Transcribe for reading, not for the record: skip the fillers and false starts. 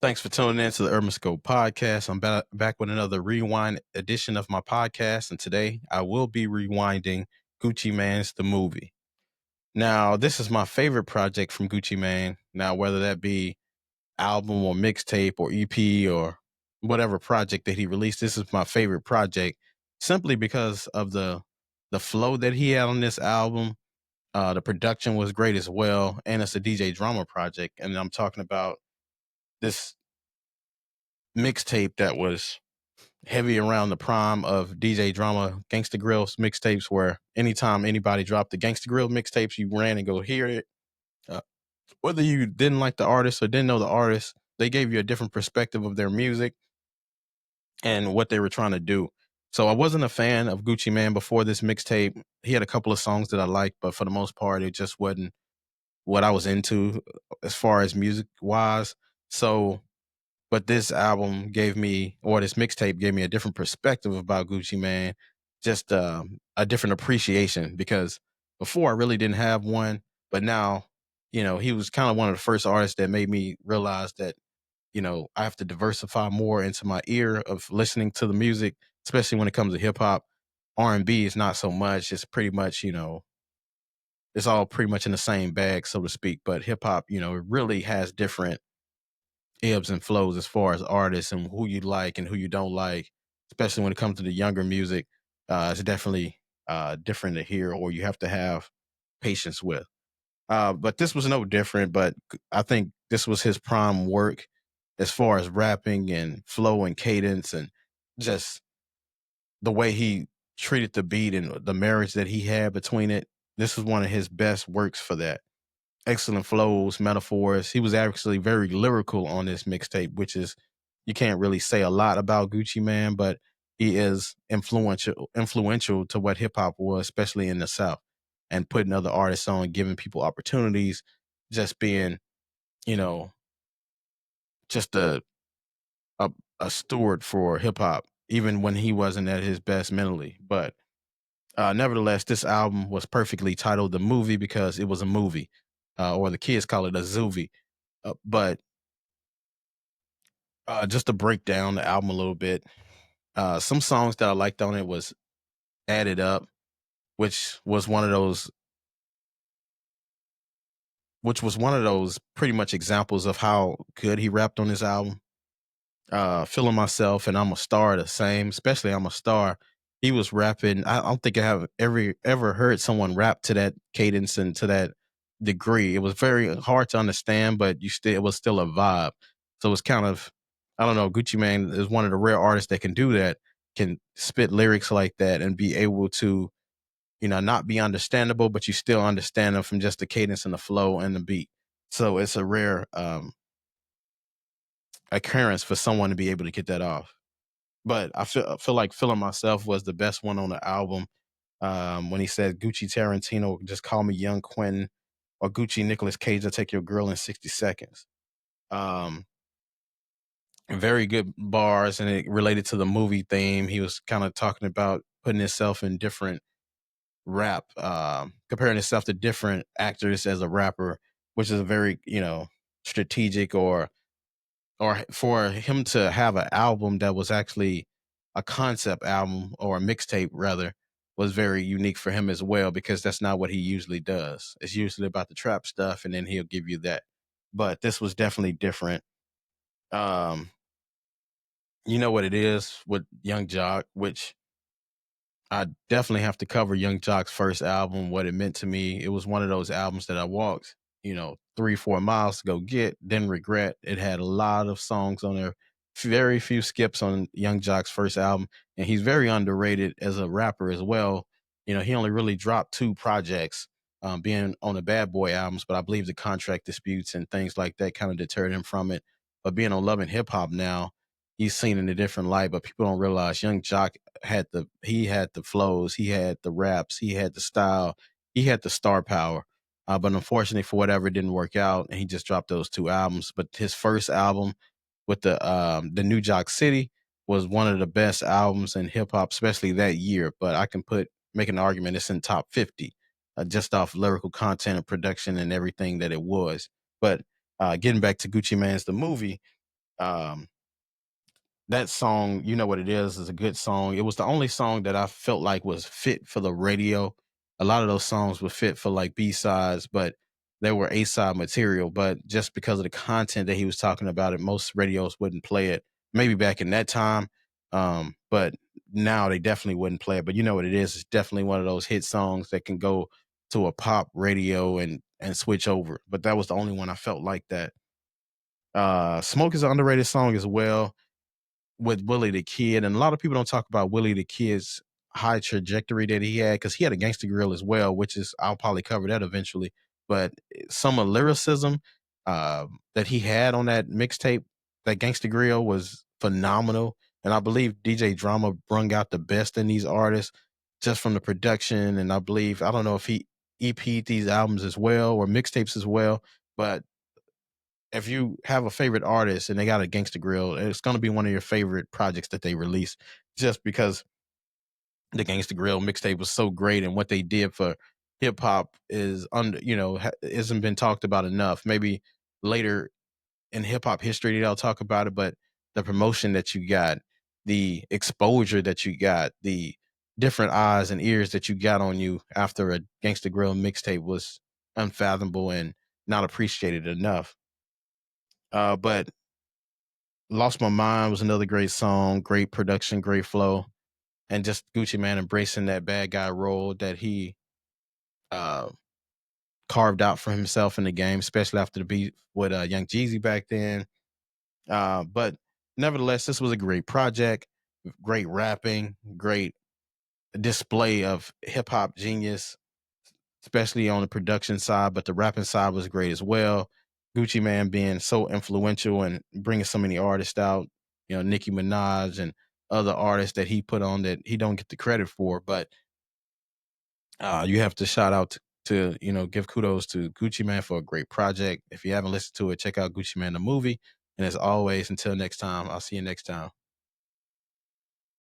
Thanks for tuning in to the Urban Scope podcast. I'm back with another rewind edition of my podcast, and today I will be rewinding Gucci Mane's The Movie. Now, this is my favorite project from Gucci Mane. Now, whether that be album or mixtape or EP or whatever project that he released, this is my favorite project simply because of the flow that he had on this album. The production was great as well, and it's a DJ drama project. And I'm talking about this mixtape that was heavy around the prime of DJ drama, Gangster Grill's mixtapes, where anytime anybody dropped the Gangster Grill mixtapes, you ran and go hear it. Uh, Whether you didn't like the artist or didn't know the artist, they gave you a different perspective of their music and what they were trying to do. So I wasn't a fan of Gucci Mane before this mixtape. He had a couple of songs that I liked, but for the most part, it just wasn't what I was into as far as music wise. So but this album gave me, or this mixtape gave me a different perspective about Gucci Mane, just a different appreciation because before I really didn't have one, but now, he was kind of one of the first artists that made me realize that, I have to diversify more into my ear of listening to the music, especially when it comes to hip hop. R&B is not so much. It's pretty much, it's all pretty much in the same bag, so to speak. But hip hop, it really has different ebbs and flows as far as artists and who you like and who you don't like, especially when it comes to the younger music. It's definitely different to hear, or you have to have patience with. But this was no different. But I think this was his prime work as far as rapping and flow and cadence and just the way he treated the beat and the marriage that he had between it. This was one of his best works for that. Excellent flows, metaphors. He was actually very lyrical on this mixtape, which is you can't really say a lot about Gucci Mane, but he is influential to what hip hop was, especially in the South, and putting other artists on, giving people opportunities, just being, you know, just a, a steward for hip hop, even when he wasn't at his best mentally. But nevertheless, this album was perfectly titled The Movie because it was a movie, or the kids call it a zoovie. But just to break down the album a little bit, some songs that I liked on it was "Added Up," which was one of those, pretty much examples of how good he rapped on this album. Feeling Myself and I'm a Star the same, especially I'm a Star. He was rapping. I don't think I have ever heard someone rap to that cadence and to that degree. It was very hard to understand, but it was still a vibe. So it's kind of, I don't know. Gucci Mane is one of the rare artists that can do that, can spit lyrics like that and be able to, not be understandable, but you still understand them from just the cadence and the flow and the beat. So it's a rare occurrence for someone to be able to get that off. But I feel like Feeling Myself was the best one on the album. When he said Gucci Tarantino, just call me Young Quentin, or Gucci Nicolas Cage, I'll take your girl in 60 seconds. Um, Very good bars, and it related to the movie theme. He was kind of talking about putting himself in different rap, comparing himself to different actors as a rapper, which is a very, strategic, or for him to have an album that was actually a concept album, or a mixtape rather, was very unique for him as well, because that's not what he usually does. It's usually about the trap stuff and then he'll give you that. But this was definitely different. Um, you know what it is with Young Jock, which I definitely have to cover Young Jock's first album, what it meant to me. It was one of those albums that I walked, 3, 4 miles to go get, didn't regret. It had a lot of songs on there, very few skips on Young Jock's first album. And he's very underrated as a rapper as well. He only really dropped 2 projects, being on the Bad Boy albums, but I believe the contract disputes and things like that kind of deterred him from it. But being on Love and Hip Hop now, he's seen in a different light, but people don't realize Young Jock he had the flows, he had the raps, he had the style, he had the star power. But unfortunately, for whatever, it didn't work out, and he just dropped those 2 albums. But his first album with the New Jock City was one of the best albums in hip hop, especially that year. But I can make an argument it's in top 50, just off lyrical content and production and everything that it was. But getting back to Gucci Mane's The Movie, Um, that song, you know what it is a good song. It was the only song that I felt like was fit for the radio. A lot of those songs were fit for like B-sides, but they were A-side material. But just because of the content that he was talking about it, most radios wouldn't play it. Maybe back in that time. But now they definitely wouldn't play it. But you know what it is? It's definitely one of those hit songs that can go to a pop radio and switch over. But that was the only one I felt like that. Smoke is an underrated song as well with Willie the Kid, and a lot of people don't talk about Willie the Kid's high trajectory that he had because he had a Gangster Grill as well, which is I'll probably cover that eventually. But some of lyricism that he had on that mixtape, that Gangster Grill was phenomenal, and I believe DJ Drama brung out the best in these artists just from the production. And I don't know if he EP'd these albums as well or mixtapes as well, but if you have a favorite artist and they got a Gangsta Grill, it's going to be one of your favorite projects that they release just because the Gangsta Grill mixtape was so great and what they did for hip hop is isn't been talked about enough. Maybe later in hip hop history they'll talk about it, but the promotion that you got, the exposure that you got, the different eyes and ears that you got on you after a Gangsta Grill mixtape was unfathomable and not appreciated enough. But Lost My Mind was another great song, great production, great flow, and just Gucci Man embracing that bad guy role that he uh, carved out for himself in the game, especially after the beat with Young Jeezy back then. But nevertheless, this was a great project, great rapping, great display of hip hop genius, especially on the production side, but the rapping side was great as well. Gucci Man being so influential and bringing so many artists out, Nicki Minaj and other artists that he put on that he don't get the credit for, but you have to shout out give kudos to Gucci Man for a great project. If you haven't listened to it, check out Gucci Man the movie. And as always, until next time, I'll see you next time.